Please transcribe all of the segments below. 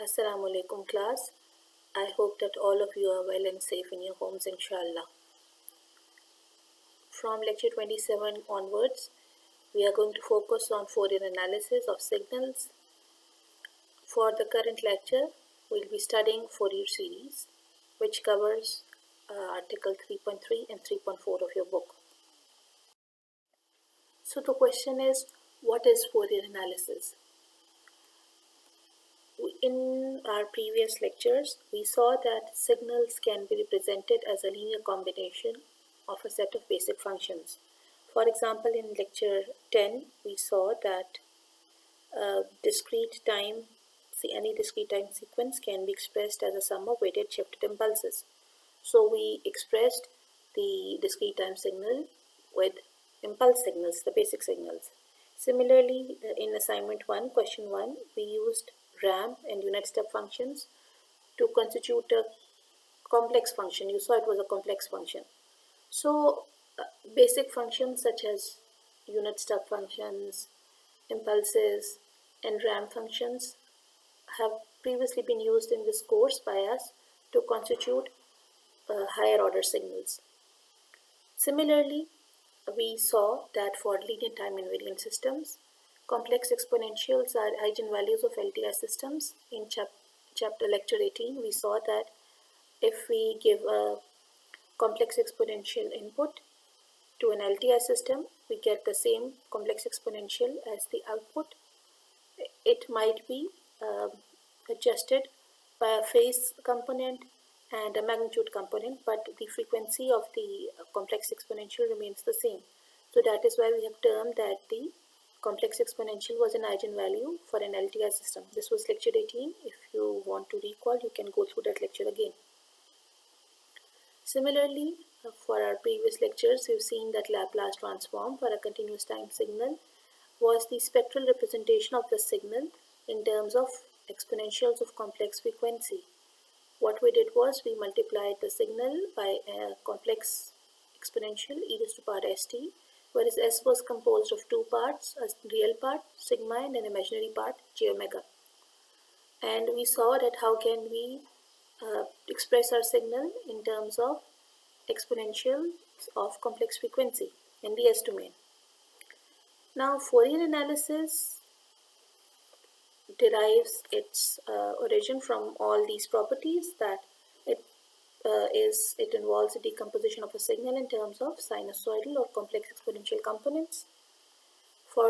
Assalamu alaikum class. I hope that all of you are well and safe in your homes, inshallah. From lecture 27 onwards, we are going to focus on Fourier analysis of signals. For the current lecture, we'll be studying Fourier series, which covers article 3.3 and 3.4 of your book. So the question is, what is Fourier analysis? In our previous lectures, we saw that signals can be represented as a linear combination of a set of basic functions. For example, in lecture 10, we saw that any discrete time sequence can be expressed as a sum of weighted shifted impulses. So we expressed the discrete time signal with impulse signals, the basic signals. Similarly, in assignment 1, question 1, we used ramp and unit step functions to constitute a complex function. You saw it was a complex function. So basic functions such as unit step functions, impulses, and ramp functions have previously been used in this course by us to constitute higher order signals. Similarly, we saw that for linear time invariant systems, complex exponentials are eigenvalues of LTI systems. In chapter lecture 18, we saw that if we give a complex exponential input to an LTI system, we get the same complex exponential as the output. It might be adjusted by a phase component and a magnitude component, but the frequency of the complex exponential remains the same. So that is why we have termed that the complex exponential was an eigenvalue for an LTI system. This was lecture 18. If you want to recall, you can go through that lecture again. Similarly, for our previous lectures, we've seen that Laplace transform for a continuous time signal was the spectral representation of the signal in terms of exponentials of complex frequency. What we did was we multiplied the signal by a complex exponential e raised to power st, whereas s was composed of two parts, a real part, sigma, and an imaginary part, j omega. And we saw that how can we express our signal in terms of exponentials of complex frequency in the S domain. Now, Fourier analysis derives its origin from all these properties, that it involves the decomposition of a signal in terms of sinusoidal or complex exponential components. For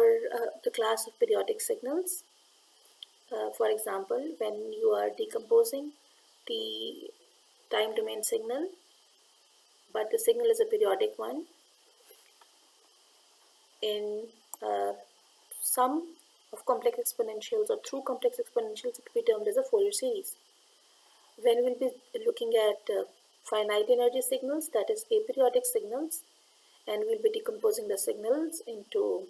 the class of periodic signals, for example, when you are decomposing the time domain signal, but the signal is a periodic one, in sum of complex exponentials or through complex exponentials, it will be termed as a Fourier series. When we'll be looking at finite energy signals, that is aperiodic signals, and we'll be decomposing the signals into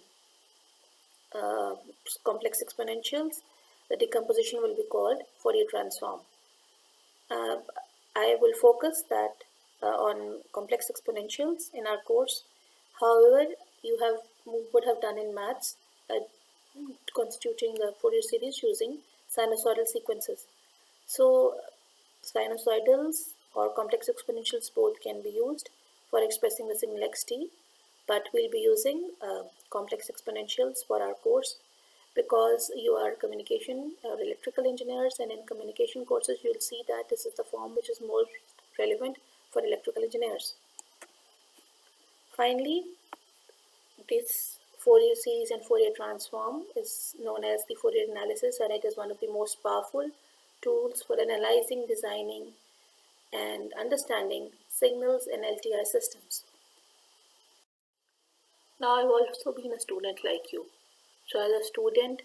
complex exponentials, the decomposition will be called Fourier transform. I will focus that on complex exponentials in our course. However, you would have done in maths constituting a Fourier series using sinusoidal sequences. So sinusoidals or complex exponentials both can be used for expressing the signal xt, but we'll be using complex exponentials for our course because you are communication or electrical engineers, and in communication courses you'll see that this is the form which is more relevant for electrical engineers. Finally, this Fourier series and Fourier transform is known as the Fourier analysis, and it is one of the most powerful tools for analyzing, designing, and understanding signals in LTI systems. Now, I've also been a student like you. So as a student,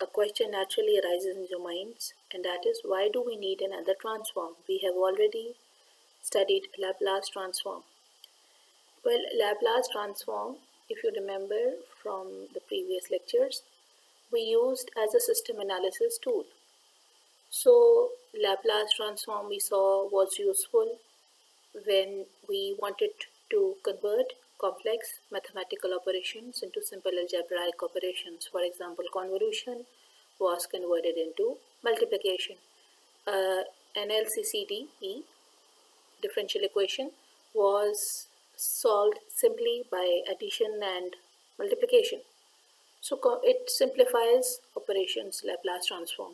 a question naturally arises in your minds, and that is, why do we need another transform? We have already studied Laplace transform. Well, Laplace transform, if you remember from the previous lectures, we used as a system analysis tool. So Laplace transform we saw was useful when we wanted to convert complex mathematical operations into simple algebraic operations. For example, convolution was converted into multiplication. An LCCDE differential equation was solved simply by addition and multiplication. So it simplifies operations Laplace transform.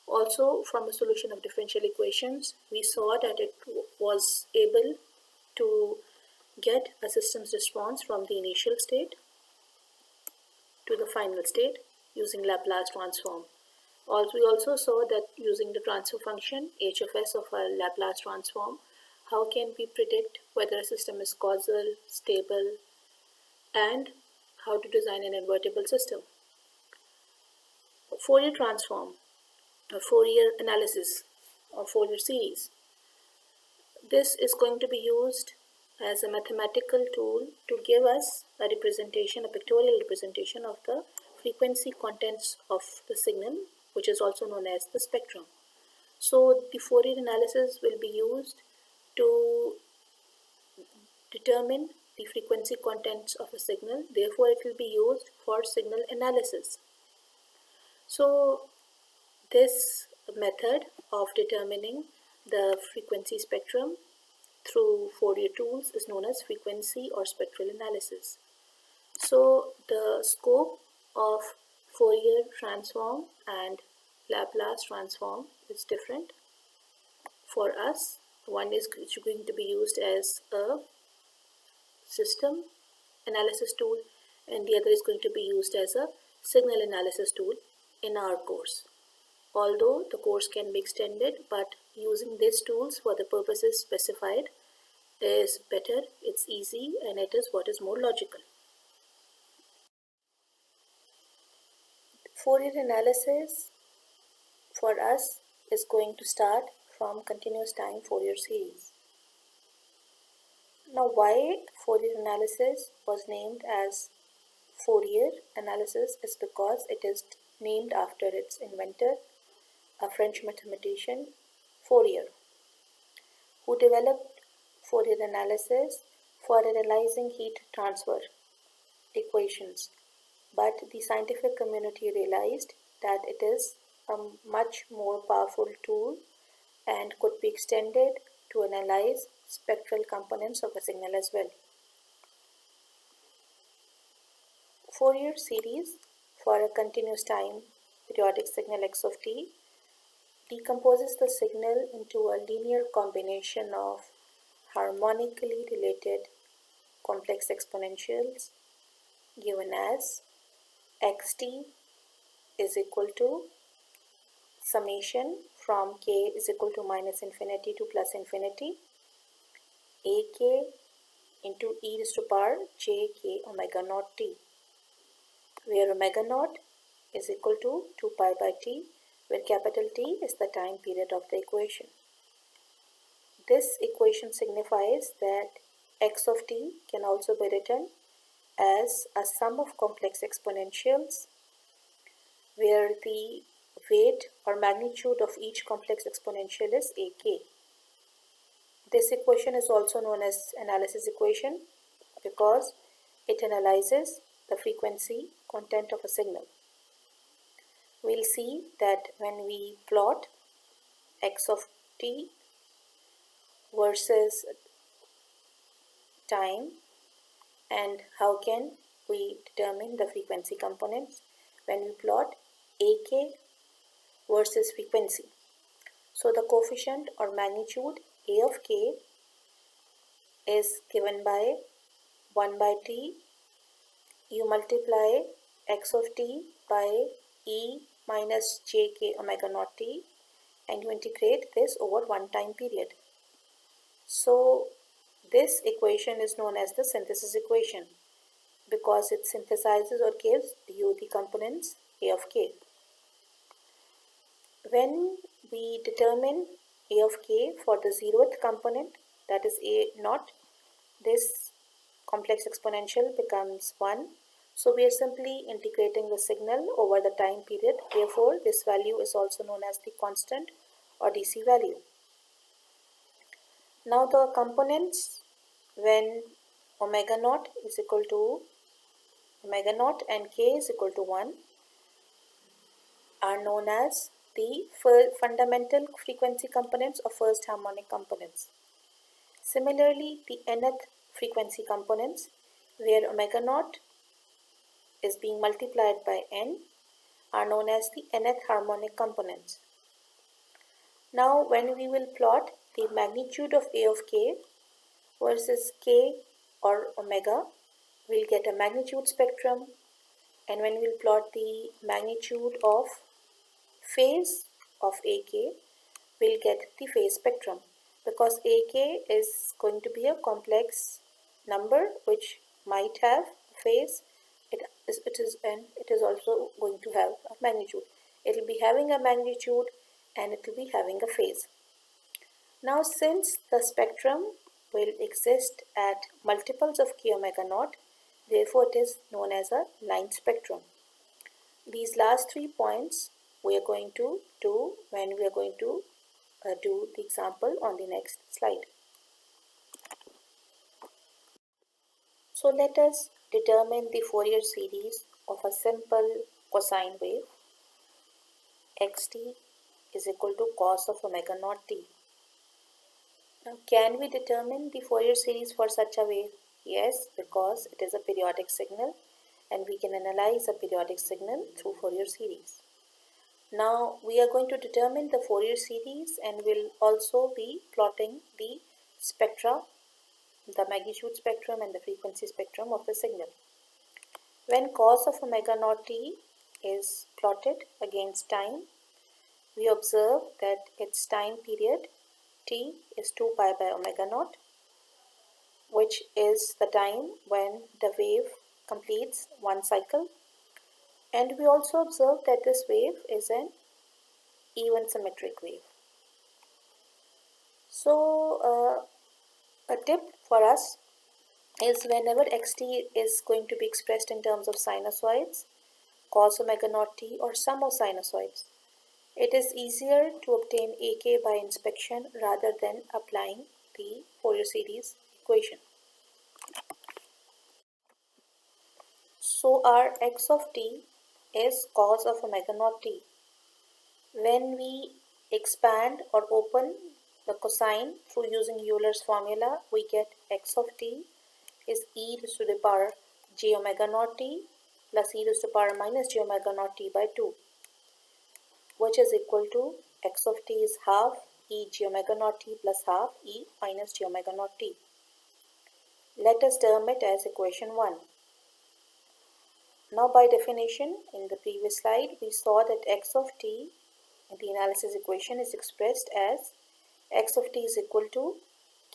Also, from a solution of differential equations, we saw that it was able to get a system's response from the initial state to the final state using Laplace transform. Also, we also saw that using the transfer function h of s of a Laplace transform, how can we predict whether a system is causal, stable, and how to design an invertible system. Fourier transform, or Fourier analysis, or Fourier series. This is going to be used as a mathematical tool to give us a representation, a pictorial representation of the frequency contents of the signal, which is also known as the spectrum. So the Fourier analysis will be used to determine the frequency contents of a signal. Therefore, it will be used for signal analysis. So this method of determining the frequency spectrum through Fourier tools is known as frequency or spectral analysis. So the scope of Fourier transform and Laplace transform is different. For us, one is going to be used as a system analysis tool and the other is going to be used as a signal analysis tool in our course. Although the course can be extended, but using these tools for the purposes specified is better, it's easy, and it is what is more logical. Fourier analysis for us is going to start from continuous time Fourier series. Now, why Fourier analysis was named as Fourier analysis is because it is named after its inventor, a French mathematician, Fourier, who developed Fourier analysis for analyzing heat transfer equations. But the scientific community realized that it is a much more powerful tool and could be extended to analyze spectral components of a signal as well. Fourier series for a continuous time periodic signal x of t decomposes the signal into a linear combination of harmonically related complex exponentials given as xt is equal to summation from k is equal to minus infinity to plus infinity ak into e raised to power j k omega naught t, where omega naught is equal to 2 pi by t, where capital T is the time period of the equation. This equation signifies that x of t can also be written as a sum of complex exponentials where the weight or magnitude of each complex exponential is ak. This equation is also known as analysis equation because it analyzes the frequency content of a signal. We'll see that when we plot x of t versus time and how can we determine the frequency components when we plot ak versus frequency. So the coefficient or magnitude a of k is given by 1 by t. You multiply x of t by e minus jk omega naught t and you integrate this over one time period. So this equation is known as the synthesis equation because it synthesizes or gives you the components a of k. When we determine a of k for the zeroth component, that is a naught, this complex exponential becomes 1. So we are simply integrating the signal over the time period. Therefore, this value is also known as the constant or DC value. Now the components when omega naught is equal to omega naught and k is equal to 1 are known as the fundamental frequency components or first harmonic components. Similarly, the nth frequency components, where omega naught is being multiplied by n, are known as the nth harmonic components. Now, when we will plot the magnitude of A of k versus k or omega, we'll get a magnitude spectrum, and when we'll plot the magnitude of phase of AK, we'll get the phase spectrum, because AK is going to be a complex number which might have phase. It is also going to have a magnitude. It will be having a magnitude and it will be having a phase. Now, since the spectrum will exist at multiples of k omega naught, therefore it is known as a line spectrum. These last 3 points we are going to do when we are going to do the example on the next slide. So let us determine the Fourier series of a simple cosine wave. Xt is equal to cos of omega naught t. Now, can we determine the Fourier series for such a wave? Yes, because it is a periodic signal and we can analyze a periodic signal through Fourier series. Now, we are going to determine the Fourier series and will also be plotting the spectra, the magnitude spectrum and the frequency spectrum of the signal. When cos of omega naught t is plotted against time, we observe that its time period t is 2 pi by omega naught, which is the time when the wave completes one cycle. And we also observe that this wave is an even symmetric wave. So, a tip for us is whenever xt is going to be expressed in terms of sinusoids, cos omega naught t or sum of sinusoids, it is easier to obtain AK by inspection rather than applying the Fourier series equation. So our x of t is cos of omega naught t. When we expand or open the cosine through using Euler's formula, we get x of t is e raised to the power j omega naught t plus e raised to the power minus j omega naught t by 2, which is equal to x of t is half e j omega naught t plus half e minus j omega naught t. Let us term it as equation 1. Now, by definition, in the previous slide, we saw that x of t in the analysis equation is expressed as x of t is equal to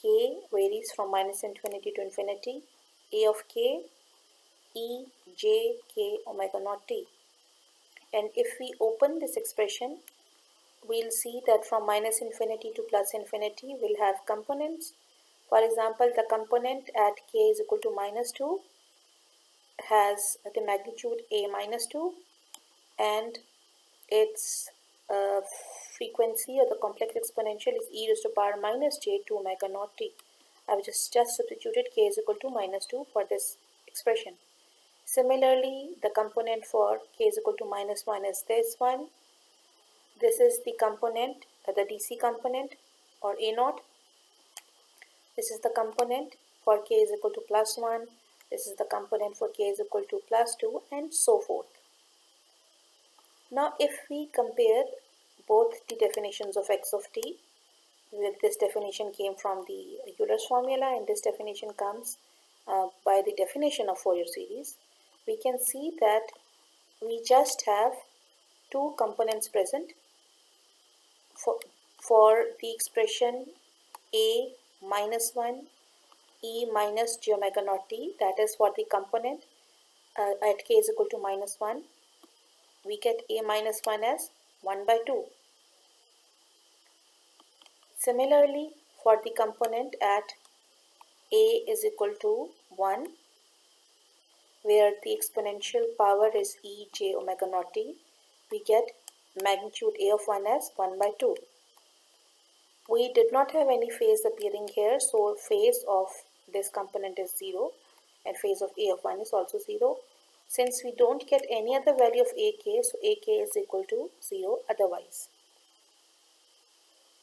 k varies from minus infinity to infinity, a of k e j k omega naught t. And if we open this expression, we'll see that from minus infinity to plus infinity we'll have components. For example, the component at k is equal to minus 2 has the magnitude a minus 2 and its frequency or the complex exponential is e raised to the power minus j2 omega naught t. I've just substituted k is equal to minus 2 for this expression. Similarly, the component for k is equal to minus 1 is this one. This is the component, the DC component or A naught. This is the component for k is equal to plus 1. This is the component for k is equal to plus 2 and so forth. Now, if we compare both the definitions of x of t, with this definition came from the Euler's formula and this definition comes by the definition of Fourier series, we can see that we just have two components present for the expression a minus 1 e minus j omega naught t, that is for the component at k is equal to minus 1, we get a minus 1 as 1 by 2. Similarly, for the component at a is equal to 1, where the exponential power is e j omega naught t, we get magnitude a of 1 as 1 by 2. We did not have any phase appearing here, so phase of this component is 0 and phase of a of 1 is also 0. Since we don't get any other value of ak, so ak is equal to 0 otherwise.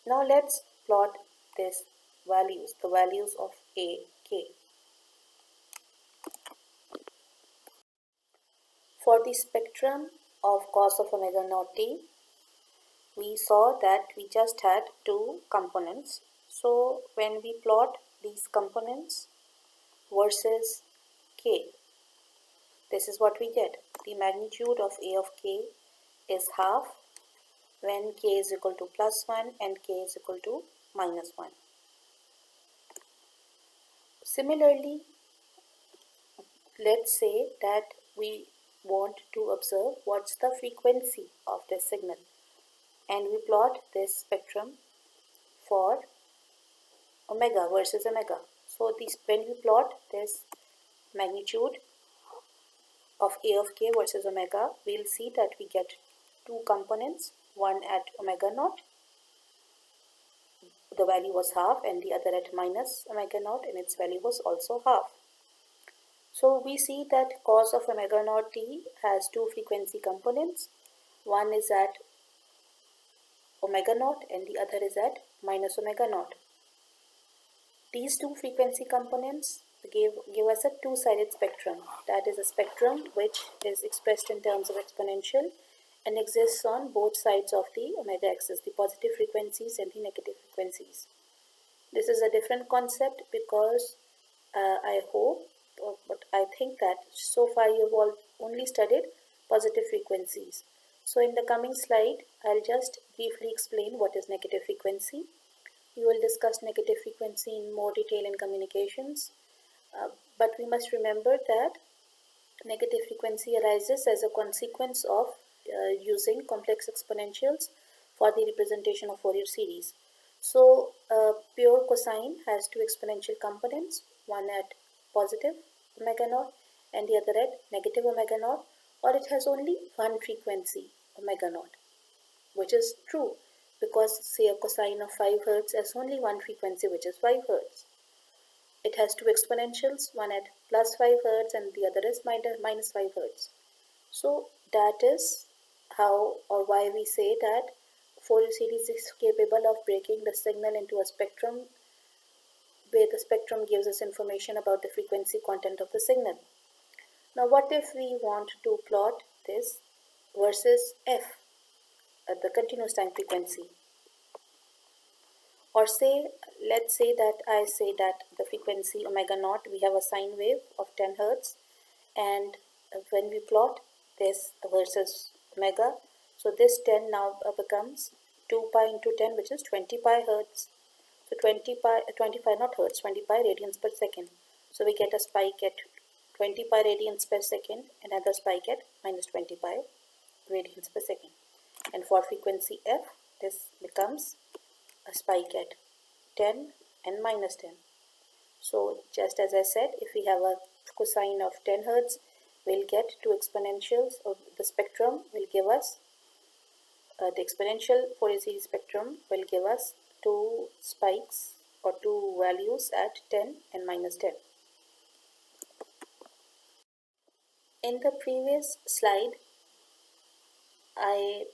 Now let's plot these values, the values of ak. For the spectrum of cos of omega naught t, we saw that we just had two components. So when we plot these components versus k, this is what we get. The magnitude of a of k is half when k is equal to plus 1 and k is equal to minus 1. Similarly, let's say that we want to observe what's the frequency of this signal, and we plot this spectrum for omega versus omega. So when we plot this magnitude of a of k versus omega, we'll see that we get two components, one at omega naught, the value was half, and the other at minus omega naught, and its value was also half. So we see that cos of omega naught t has two frequency components. One is at omega naught and the other is at minus omega naught. These two frequency components give us a two-sided spectrum. That is a spectrum which is expressed in terms of exponential and exists on both sides of the omega axis, the positive frequencies and the negative frequencies. This is a different concept because I hope, but I think that so far you have all only studied positive frequencies. So in the coming slide, I'll just briefly explain what is negative frequency. We will discuss negative frequency in more detail in communications, but we must remember that negative frequency arises as a consequence of using complex exponentials for the representation of Fourier series. So pure cosine has two exponential components, one at positive omega naught and the other at negative omega naught, or it has only one frequency omega naught, which is true because say a cosine of 5 Hz has only one frequency, which is 5 Hz. It has two exponentials, one at plus 5 Hz and the other is minus 5 Hz. So that is how or why we say that Fourier series is capable of breaking the signal into a spectrum where the spectrum gives us information about the frequency content of the signal. Now what if we want to plot this versus f at the continuous time frequency? Or let's say that I say that the frequency omega naught, we have a sine wave of 10 Hz, and when we plot this versus omega, so this 10 now becomes 2 pi into 10, which is 20 pi Hz. So 25 not Hertz, 20 pi radians per second. So we get a spike at 20 pi radians per second, another spike at minus 20 pi radians per second. And for frequency f, this becomes a spike at 10 and minus 10. So just as I said, if we have a cosine of 10 Hz, we'll get two exponentials of the spectrum will give us, the exponential Fourier series spectrum will give us two spikes or two values at 10 and minus 10. In the previous slide, I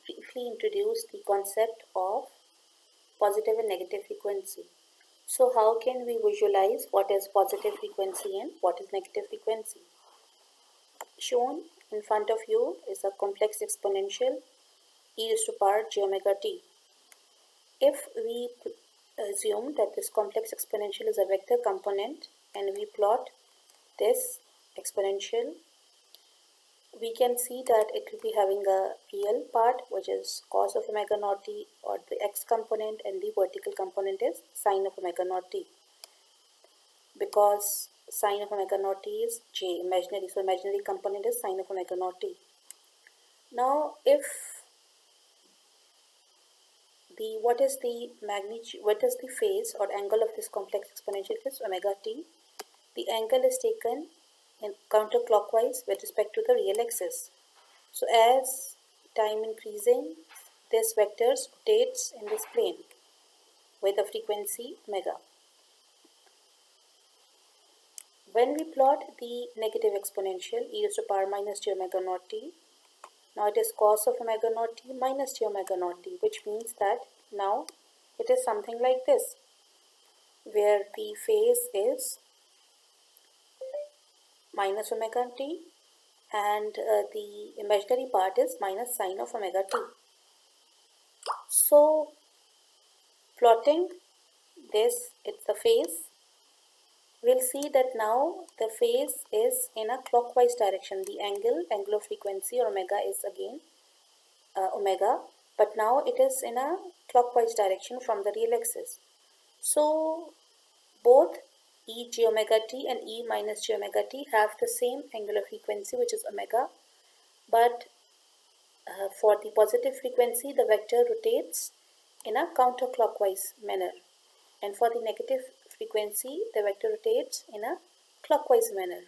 briefly introduced the concept of positive and negative frequency. So how can we visualize what is positive frequency and what is negative frequency? Shown in front of you is a complex exponential e raised to power j omega t. If we assume that this complex exponential is a vector component and we plot this exponential, we can see that it will be having a real part, which is cos of omega naught t, or the x component, and the vertical component is sine of omega naught t. Because sine of omega naught t is j, imaginary, so imaginary component is sine of omega naught t. Now if what is the magnitude, what is the phase or angle of this complex exponential is omega t. The angle is taken in counterclockwise with respect to the real axis. So as time increasing, this vector rotates in this plane with a frequency omega. When we plot the negative exponential e raised to power minus j omega naught t, now it is cos of omega naught t minus j omega naught t, which means that now it is something like this, where the phase is minus omega t and the imaginary part is minus sine of omega t. So plotting this, it's the phase, we'll see that now the phase is in a clockwise direction. The angular frequency or omega is again omega, but now it is in a clockwise direction from the real axis. So both e j omega t and e minus j omega t have the same angular frequency, which is omega, but for the positive frequency the vector rotates in a counterclockwise manner, and for the negative frequency the vector rotates in a clockwise manner.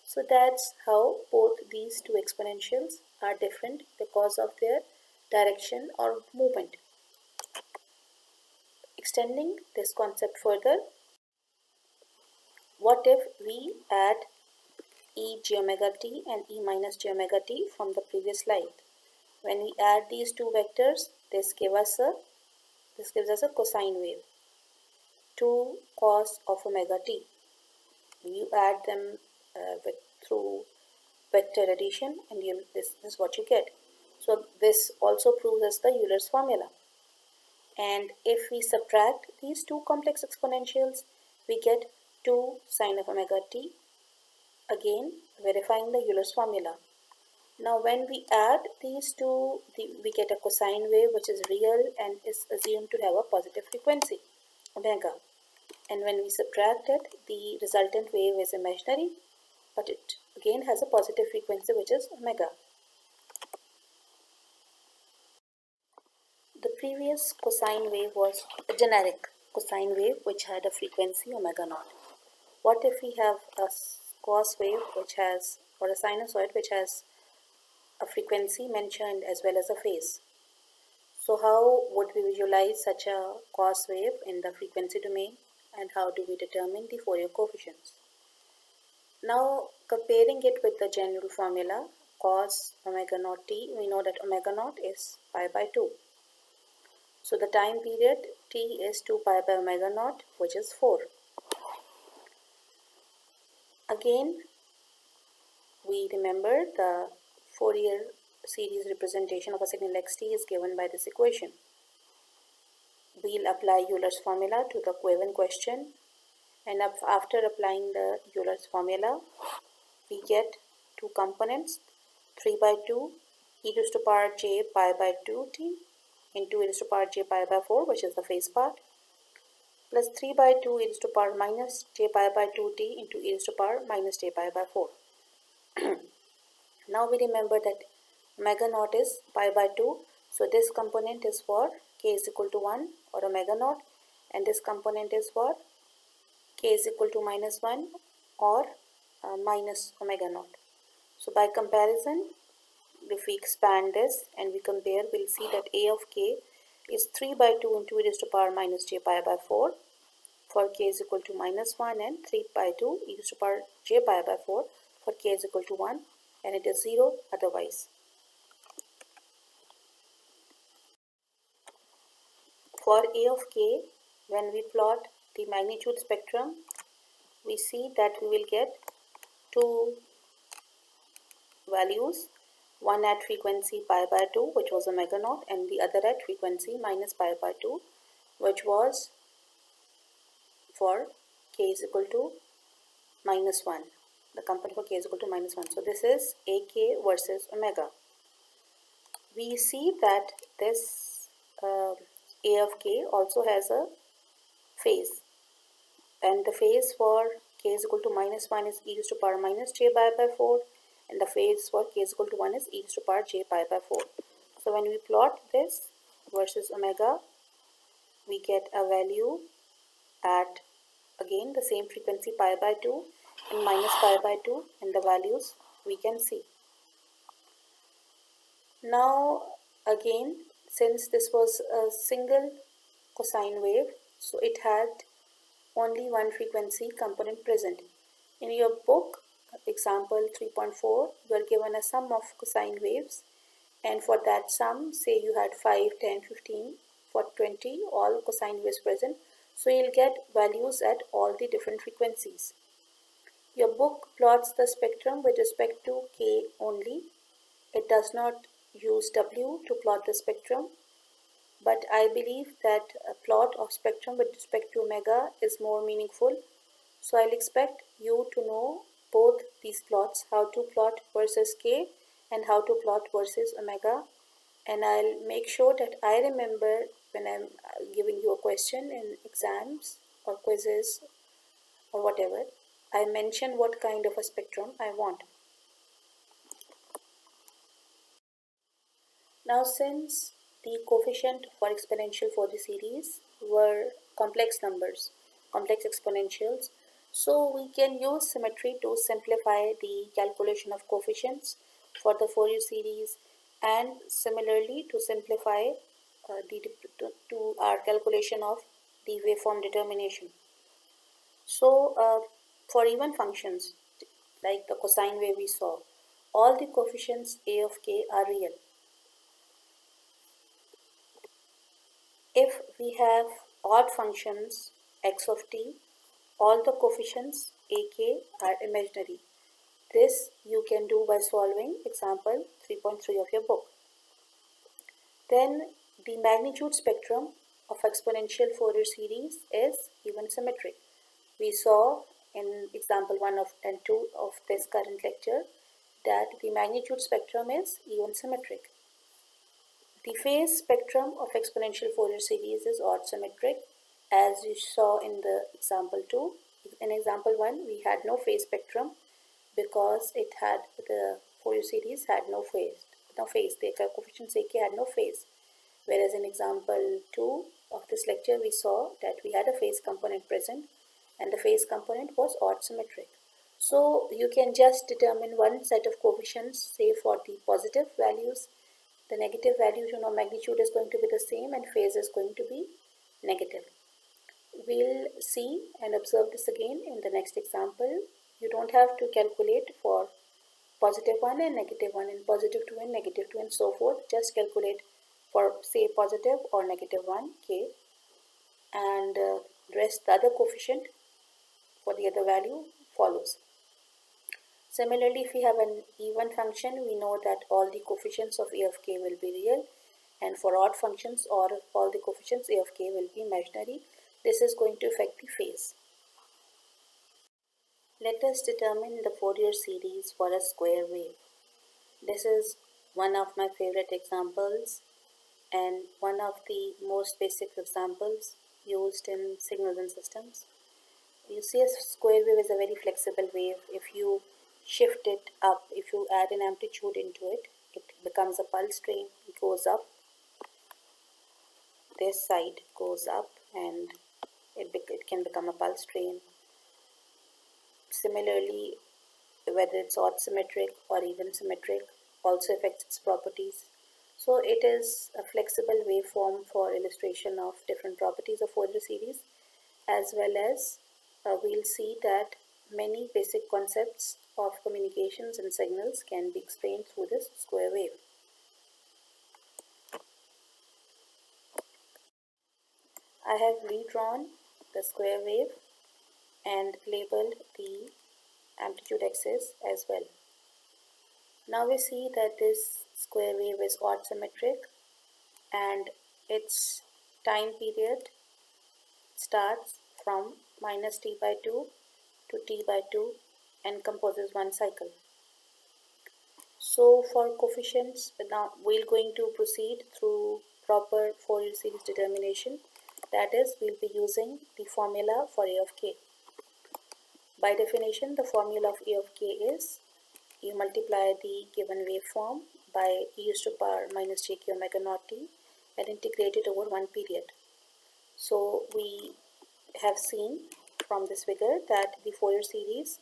So that's how both these two exponentials are different because of their direction or movement. Extending this concept further, what if we add e j omega t and e minus j omega t from the previous slide? When we add these two vectors, this gives us a cosine wave, 2 cos of omega t. You add them through vector addition, and this is what you get. So this also proves us the Euler's formula. And if we subtract these two complex exponentials, we get 2 sine of omega t, again verifying the Euler's formula. Now when we add these two, we get a cosine wave which is real and is assumed to have a positive frequency, omega. And when we subtract it, the resultant wave is imaginary, but it again has a positive frequency which is omega. The previous cosine wave was a generic cosine wave which had a frequency omega naught. What if we have a cos wave which has, or a sinusoid which has a frequency mentioned as well as a phase? So how would we visualize such a cos wave in the frequency domain, and how do we determine the Fourier coefficients? Now comparing it with the general formula cos omega naught t, we know that omega naught is pi by 2. So the time period t is 2 pi by omega naught, which is 4. Again, we remember the Fourier series representation of a signal xt is given by this equation. We'll apply Euler's formula to the Coeven question, and after applying the Euler's formula, we get two components, 3 by 2 e raised to power j pi by 2t into e raised to power j pi by 4, which is the phase part, plus 3 by 2 e raised to power minus j pi by 2t into e raised to power minus j pi by 4. Now we remember that omega naught is pi by 2, so this component is for k is equal to 1 or omega naught, and this component is for k is equal to minus 1 or minus omega naught. So by comparison, if we expand this and we compare, we'll see that a of k is 3 by 2 into e raised to power minus j pi by 4 for k is equal to minus 1, and 3 by 2 e raised to power j pi by 4 for k is equal to 1, and it is 0 otherwise. For a of k, when we plot the magnitude spectrum, we see that we will get two values, one at frequency pi by 2, which was omega naught, and the other at frequency minus pi by 2, which was for k is equal to minus 1. The component for k is equal to minus 1. So this is ak versus omega. We see that this a of k also has a phase, and the phase for k is equal to minus 1 is e raised to power minus j pi by 4, and the phase for k is equal to 1 is e raised to power j pi by 4. So when we plot this versus omega, we get a value at again the same frequency pi by 2 and minus pi by 2, and the values we can see. Now again, since this was a single cosine wave, so it had only one frequency component present. In your book, example 3.4, you are given a sum of cosine waves, and for that sum, say you had 5, 10, 15, for 20, all cosine waves present, so you'll get values at all the different frequencies. Your book plots the spectrum with respect to k only. It does not use W to plot the spectrum, but I believe that a plot of spectrum with respect to omega is more meaningful. So I'll expect you to know both these plots, how to plot versus k and how to plot versus omega. And I'll make sure that I remember when I'm giving you a question in exams or quizzes or whatever, I mention what kind of a spectrum I want. Now, since the coefficient for exponential for the series were complex numbers, complex exponentials, so we can use symmetry to simplify the calculation of coefficients for the Fourier series, and similarly to simplify to our calculation of the waveform determination. So for even functions like the cosine wave we saw, all the coefficients a of k are real. If we have odd functions x of t, all the coefficients ak are imaginary. This you can do by solving example 3.3 of your book. Then the magnitude spectrum of exponential Fourier series is even symmetric. We saw in example 1 and 2 of this current lecture that the magnitude spectrum is even symmetric. The phase spectrum of exponential Fourier series is odd symmetric, as you saw in the example 2. In example 1, we had no phase spectrum because the Fourier series had no phase. The coefficients ak had no phase. Whereas in example 2 of this lecture, we saw that we had a phase component present, and the phase component was odd symmetric. So you can just determine one set of coefficients, say for the positive values. The negative values, magnitude is going to be the same and phase is going to be negative. We'll see and observe this again in the next example. You don't have to calculate for positive 1 and negative 1 and positive 2 and negative 2 and so forth. Just calculate for say positive or negative 1 k, and rest the other coefficient for the other value follows. Similarly, if we have an even function, we know that all the coefficients of a of k will be real, and for odd functions, or all the coefficients a of k will be imaginary. This is going to affect the phase. Let us determine the Fourier series for a square wave. This is one of my favorite examples and one of the most basic examples used in signals and systems. You see, a square wave is a very flexible wave. If you shift it up, if you add an amplitude into it, it becomes a pulse train. It goes up, this side goes up, and it can become a pulse train. Similarly, whether it's odd symmetric or even symmetric also affects its properties. So it is a flexible waveform for illustration of different properties of Fourier series, as well as we'll see that many basic concepts of communications and signals can be explained through this square wave. I have redrawn the square wave and labeled the amplitude axis as well. Now we see that this square wave is odd symmetric and its time period starts from minus t by 2 to t by 2 and composes one cycle. So for coefficients, now we're going to proceed through proper Fourier series determination. That is, we'll be using the formula for a of k. By definition, the formula of a of k is you multiply the given waveform by e to the power minus jk omega naught t and integrate it over one period. So we have seen from this figure that the Fourier series,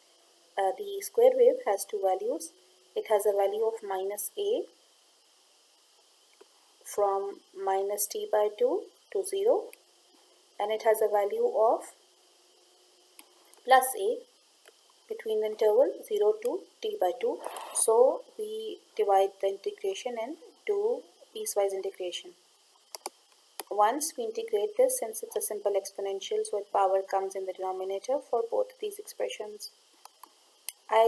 the square wave has two values. It has a value of minus a from minus t by 2 to 0, and it has a value of plus a between the interval 0 to t by 2. So we divide the integration and do piecewise integration. Once we integrate this, since it's a simple exponential, so power comes in the denominator for both these expressions. I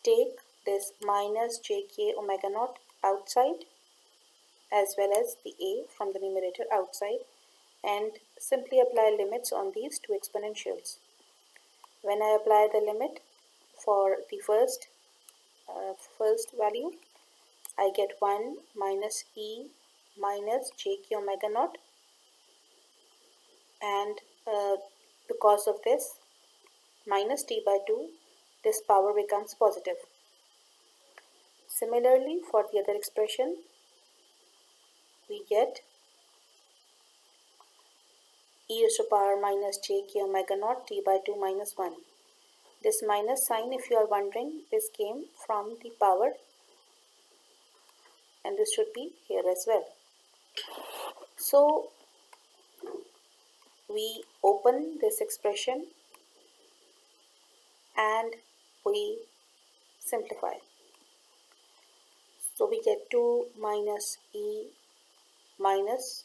take this minus jk omega naught outside as well as the a from the numerator outside and simply apply limits on these two exponentials. When I apply the limit for the first value, I get 1 minus e minus jk omega naught, and because of this minus t by 2, this power becomes positive. Similarly, for the other expression, we get e raised to power minus jk omega naught t by 2 minus 1. This minus sign, if you are wondering, this came from the power, and this should be here as well. So we open this expression and we simplify. So we get 2 minus e minus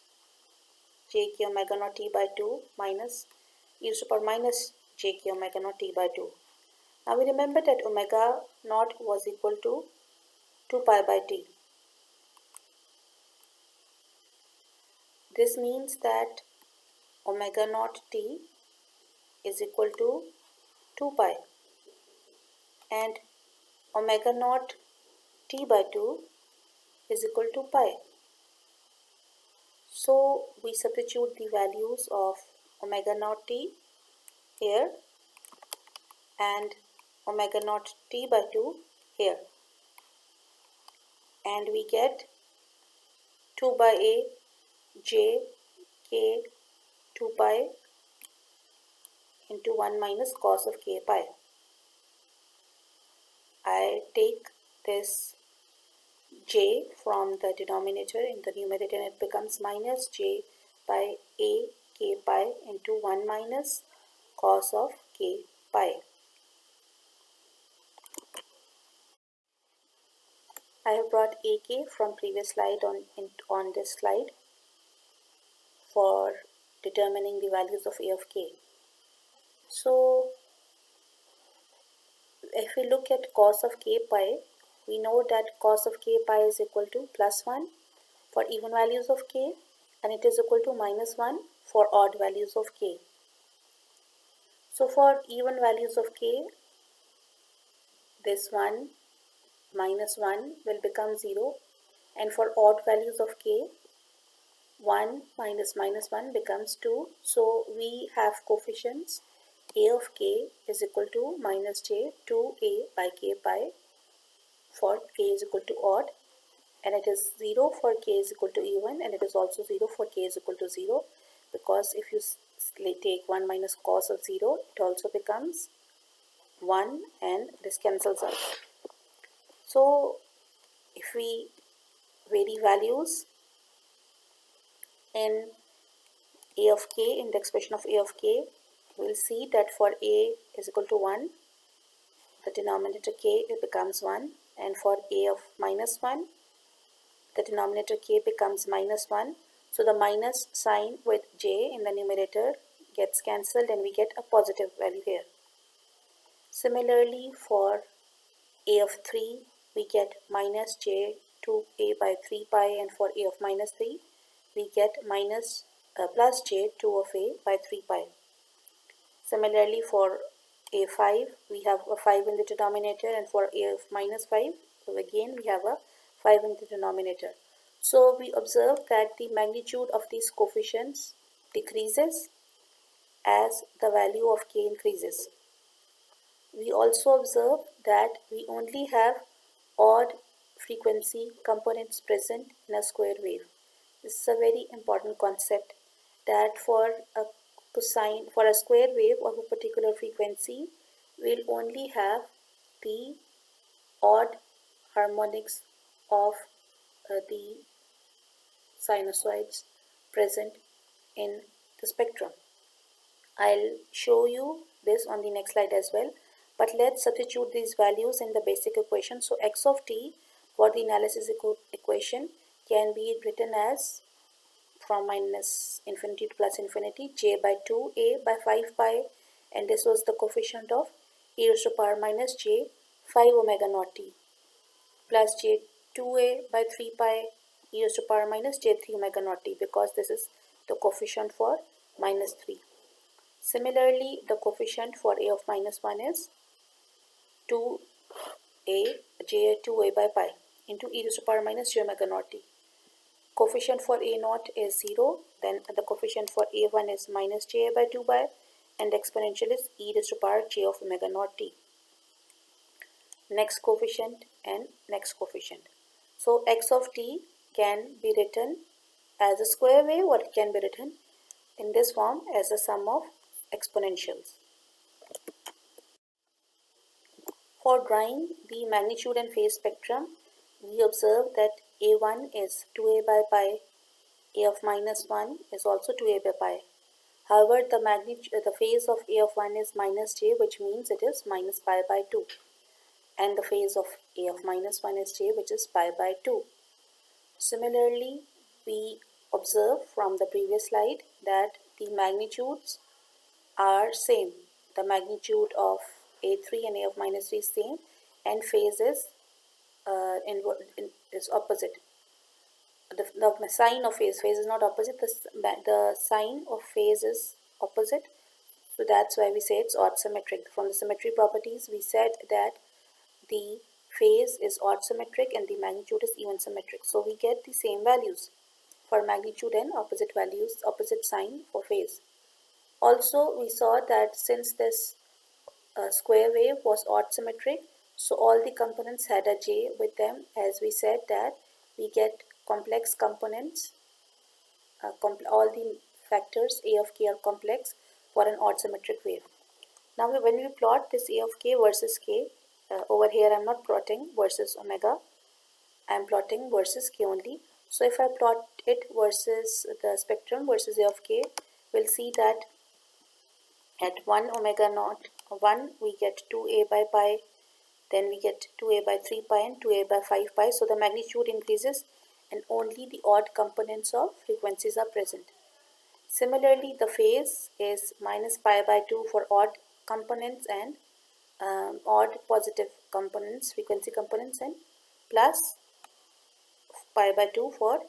jk omega naught t by 2 minus e raised to power minus jk omega naught t by 2. Now we remember that omega naught was equal to 2 pi by t. This means that omega naught t is equal to 2 pi, and omega naught t by 2 is equal to pi. So we substitute the values of omega naught t here and omega naught t by 2 here, and we get 2 by a j k 2 pi into 1 minus cos of k pi. I take this j from the denominator in the numerator and it becomes minus j by a k pi into 1 minus cos of k pi. I have brought ak from previous slide on this slide for determining the values of a of k. So if we look at cos of k pi, we know that cos of k pi is equal to plus 1 for even values of k, and it is equal to minus 1 for odd values of k. So for even values of k, this 1 minus 1 will become 0, and for odd values of k, 1 minus minus 1 becomes 2. So we have coefficients a of k is equal to minus j 2a by k pi for k is equal to odd, and it is 0 for k is equal to even, and it is also 0 for k is equal to 0, because if you take 1 minus cos of 0, it also becomes 1 and this cancels out. So if we vary values in a of k, in the expression of a of k, we'll see that for a is equal to 1, the denominator k it becomes 1, and for a of minus 1, the denominator k becomes minus 1. So the minus sign with j in the numerator gets cancelled and we get a positive value here. Similarly, for a of 3, we get minus j 2a by 3 pi, and for a of minus 3, we get plus j 2 of a by 3 pi. Similarly, for a5, we have a 5 in the denominator, and for a of minus 5, again we have a 5 in the denominator. So we observe that the magnitude of these coefficients decreases as the value of k increases. We also observe that we only have odd frequency components present in a square wave. This is a very important concept, that for a square wave of a particular frequency, we'll only have the odd harmonics of the sinusoids present in the spectrum. I'll show you this on the next slide as well, But let's substitute these values in the basic equation. So x of t for the analysis equation can be written as, from minus infinity to plus infinity, j by 2a by 5 pi, and this was the coefficient of e raised to power minus j 5 omega naught t, plus j 2a by 3 pi e raised to power minus j 3 omega naught t, because this is the coefficient for minus 3. Similarly, the coefficient for a of minus 1 is 2a j 2a by pi into e raised to power minus j omega naught t. Coefficient for a naught is 0, then the coefficient for a1 is minus j by 2 pi, and the exponential is e raised to power j of omega naught t. Next coefficient and next coefficient. So x of t can be written as a square wave, or it can be written in this form as a sum of exponentials. For drawing the magnitude and phase spectrum, we observe that a1 is 2a by pi, a of minus 1 is also 2a by pi. However, the phase of a of 1 is minus j, which means it is minus pi by 2. And the phase of a of minus 1 is j, which is pi by 2. Similarly, we observe from the previous slide that the magnitudes are same. The magnitude of a3 and a of minus 3 is same, and phase is opposite. The sign of phase is not opposite, the sign of phase is opposite, so that's why we say it's odd symmetric. From the symmetry properties, we said that the phase is odd symmetric and the magnitude is even symmetric, so we get the same values for magnitude and opposite values, opposite sign for phase. Also, we saw that since this square wave was odd symmetric, so all the components had a j with them. As we said that we get complex components, all the factors a of k are complex for an odd symmetric wave. Now when we plot this a of k versus k, over here I am not plotting versus omega, I am plotting versus k only. So if I plot it versus the spectrum versus a of k, we'll see that at 1 omega naught 1 we get 2a by pi, then we get 2a by 3 pi and 2a by 5 pi. So the magnitude increases and only the odd components of frequencies are present. Similarly, the phase is minus pi by 2 for odd components and odd positive components, frequency components, and plus pi by 2 for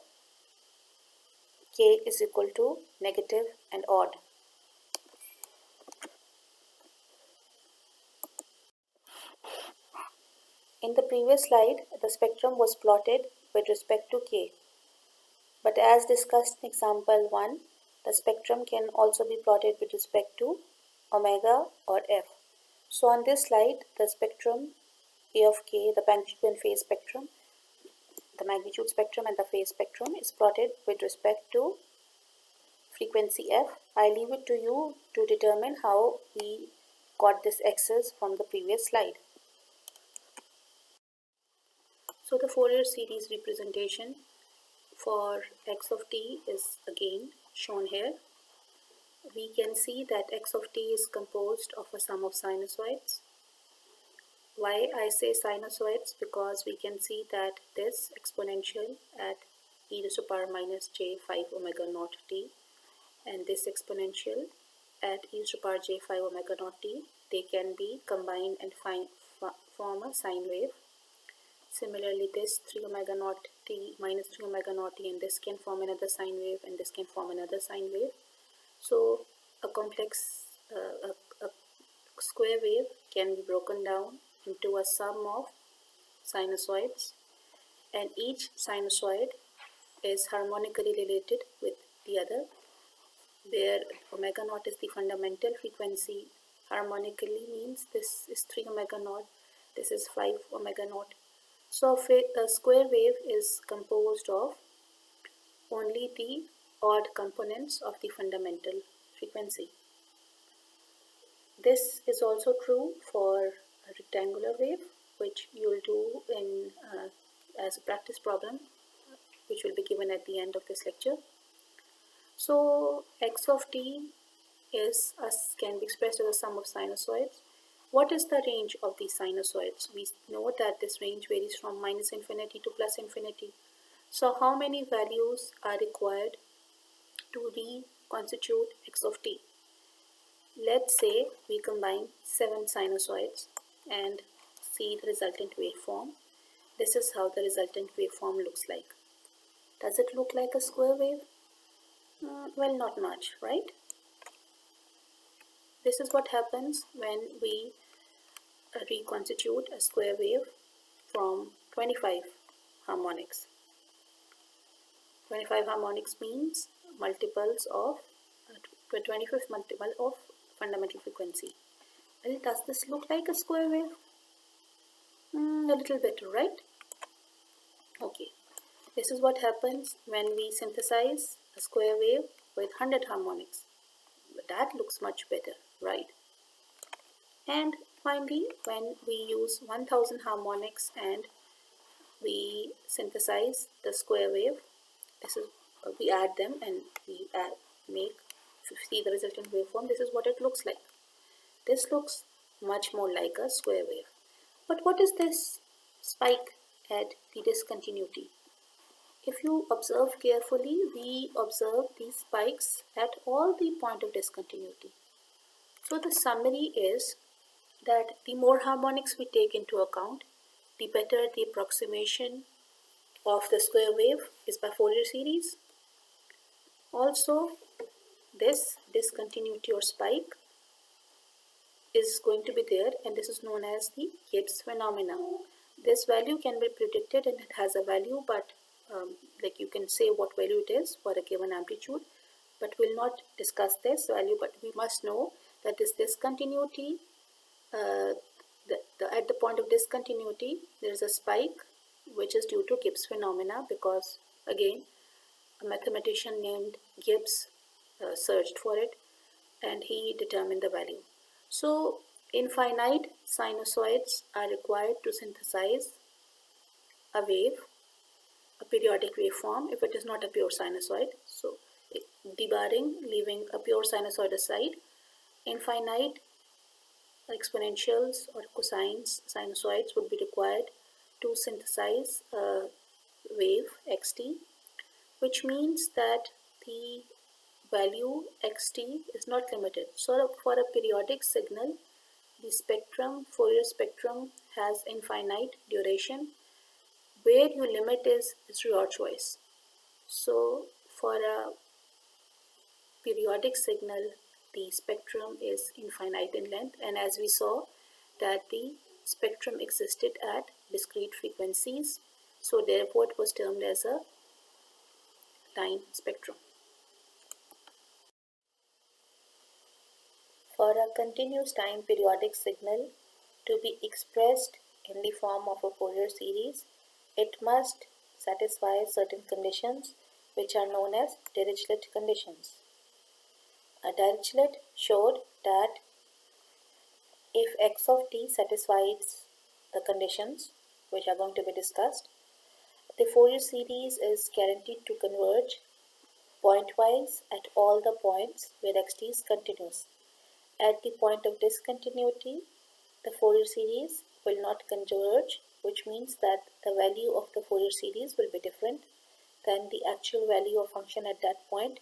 k is equal to negative and odd. In the previous slide, the spectrum was plotted with respect to k. But as discussed in example 1, the spectrum can also be plotted with respect to omega or f. So on this slide, the spectrum a of k, the magnitude and phase spectrum, the magnitude spectrum and the phase spectrum is plotted with respect to frequency f. I leave it to you to determine how we got this x's from the previous slide. So the Fourier series representation for x of t is again shown here. We can see that x of t is composed of a sum of sinusoids. Why I say sinusoids? Because we can see that this exponential at e to the power minus j 5 omega naught t and this exponential at e to the power j 5 omega naught t, they can be combined and form a sine wave. Similarly, this 3 omega naught t minus 3 omega naught t and this can form another sine wave and this can form another sine wave. So a complex a square wave can be broken down into a sum of sinusoids, and each sinusoid is harmonically related with the other, where omega naught is the fundamental frequency. Harmonically means this is 3 omega naught, this is 5 omega naught. So a square wave is composed of only the odd components of the fundamental frequency. This is also true for a rectangular wave, which you will do in as a practice problem, which will be given at the end of this lecture. So x of t can be expressed as a sum of sinusoids, What is the range of these sinusoids? We know that this range varies from minus infinity to plus infinity. So how many values are required to reconstitute x of t? Let's say we combine 7 sinusoids and see the resultant waveform. This is how the resultant waveform looks like. Does it look like a square wave? Well, not much, right? This is what happens when we reconstitute a square wave from 25 harmonics. 25 harmonics means multiples of 25th multiple of fundamental frequency. Well, does this look like a square wave? A little bit, right? Okay. This is what happens when we synthesize a square wave with 100 harmonics. That looks much better, right? And finally, when we use 1000 harmonics and we synthesize the square wave, this is we add them and we see the resultant waveform. This is what it looks like. This looks much more like a square wave. But what is this spike at the discontinuity? If you observe carefully, we observe these spikes at all the point of discontinuity. So the summary is that the more harmonics we take into account, the better the approximation of the square wave is by Fourier series. Also, this discontinuity or spike is going to be there, and this is known as the Gibbs phenomena. This value can be predicted and it has a value, but like you can say what value it is for a given amplitude, but we'll not discuss this value, but we must know that this discontinuity, at the point of discontinuity, there is a spike which is due to Gibbs phenomena, because again a mathematician named Gibbs searched for it and he determined the value. So infinite sinusoids are required to synthesize a wave, a periodic waveform, if it is not a pure sinusoid. So debarring, leaving a pure sinusoid aside, infinite exponentials or cosines sinusoids would be required to synthesize a wave xt, which means that the value xt is not limited. So for a periodic signal, the spectrum, Fourier spectrum, has infinite duration. Where you limit is your choice. So for a periodic signal, the spectrum is infinite in length, and as we saw that the spectrum existed at discrete frequencies, so therefore it was termed as a line spectrum. For a continuous time periodic signal to be expressed in the form of a Fourier series, it must satisfy certain conditions which are known as Dirichlet conditions. Dirichlet showed that if x of t satisfies the conditions which are going to be discussed, the Fourier series is guaranteed to converge pointwise at all the points where xt is continuous. At the point of discontinuity, the Fourier series will not converge, which means that the value of the Fourier series will be different than the actual value of function at that point.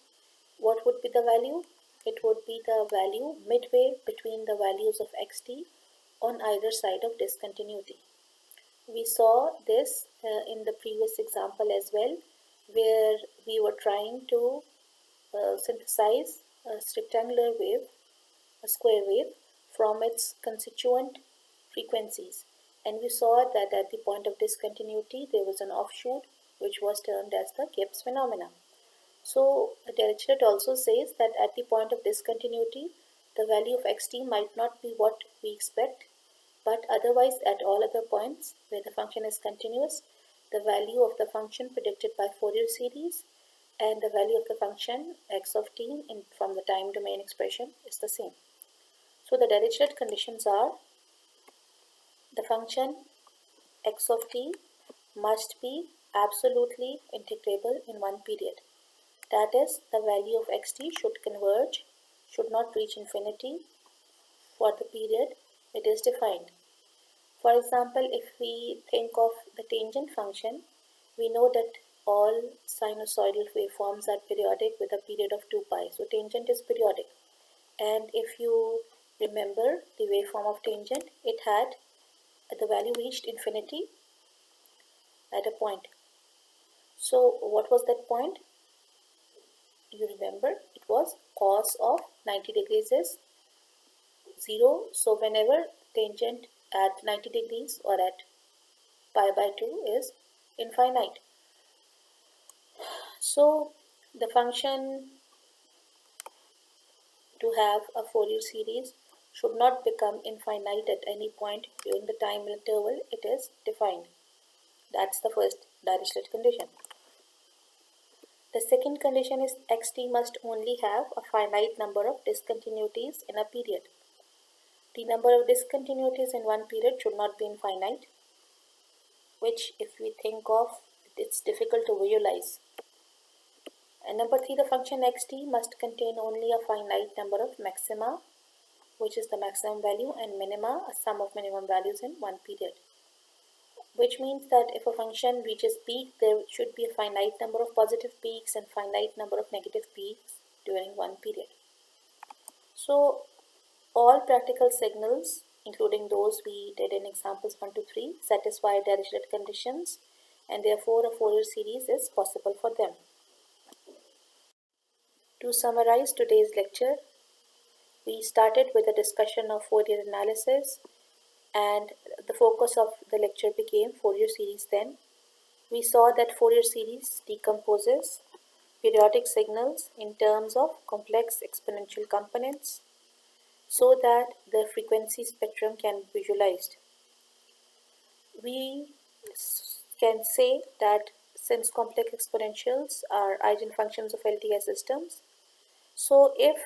What would be the value? It would be the value midway between the values of xt on either side of discontinuity. We saw this in the previous example as well, where we were trying to synthesize a rectangular wave, a square wave, from its constituent frequencies, and we saw that at the point of discontinuity there was an offshoot which was termed as the Gibbs phenomena. So Dirichlet also says that at the point of discontinuity the value of xt might not be what we expect, but otherwise at all other points where the function is continuous, the value of the function predicted by Fourier series and the value of the function x of t from the time domain expression is the same. So the Dirichlet conditions are: the function x of t must be absolutely integrable in one period. That is, the value of xt should converge, should not reach infinity for the period it is defined. For example, if we think of the tangent function, we know that all sinusoidal waveforms are periodic with a period of 2 pi. So tangent is periodic. And if you remember the waveform of tangent, it had the value reached infinity at a point. So what was that point? You remember it was cos of 90 degrees is 0. So whenever tangent at 90 degrees or at pi by 2 is infinite. So the function to have a Fourier series should not become infinite at any point during the time interval it is defined. That's the first Dirichlet condition. The second condition is xt must only have a finite number of discontinuities in a period. The number of discontinuities in one period should not be infinite, which if we think of, it's difficult to visualize. And number 3, the function xt must contain only a finite number of maxima, which is the maximum value, and minima, a sum of minimum values in one period. Which means that if a function reaches peak, there should be a finite number of positive peaks and finite number of negative peaks during one period. So all practical signals, including those we did in examples 1 to 3, satisfy Dirichlet conditions, and therefore a Fourier series is possible for them. To summarize today's lecture, we started with a discussion of Fourier analysis, and the focus of the lecture became Fourier series then. We saw that Fourier series decomposes periodic signals in terms of complex exponential components so that the frequency spectrum can be visualized. We can say that since complex exponentials are eigenfunctions of LTI systems, so if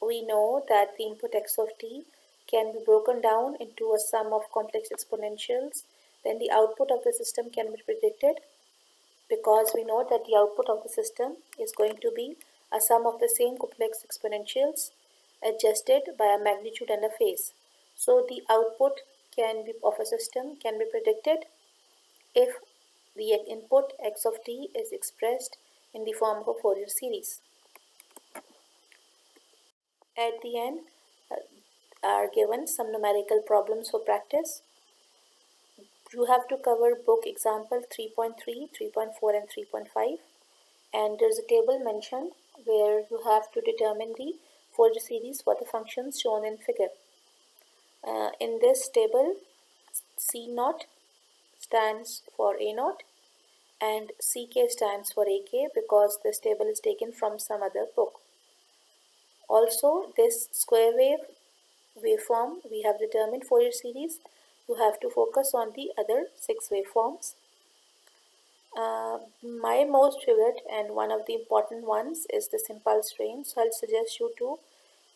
we know that the input x of t can be broken down into a sum of complex exponentials, then the output of the system can be predicted, because we know that the output of the system is going to be a sum of the same complex exponentials adjusted by a magnitude and a phase. So the output of a system can be predicted if the input x of t is expressed in the form of a Fourier series. At the end are given some numerical problems for practice. You have to cover book example 3.3, 3.4 and 3.5, and there's a table mentioned where you have to determine the Fourier series for the functions shown in figure. In this table, C0 stands for A0 and CK stands for AK because this table is taken from some other book. Also, this square wave waveform we have determined Fourier series. You have to focus on the other 6 waveforms. My most favorite and one of the important ones is this impulse train, so I'll suggest you to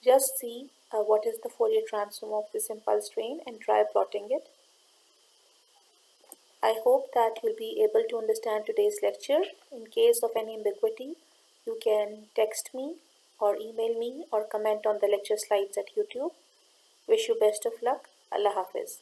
just see what is the Fourier transform of this impulse train and try plotting it. I hope that you'll be able to understand today's lecture. In case of any ambiguity, you can text me or email me or comment on the lecture slides at YouTube. Wish you best of luck. Allah Hafiz.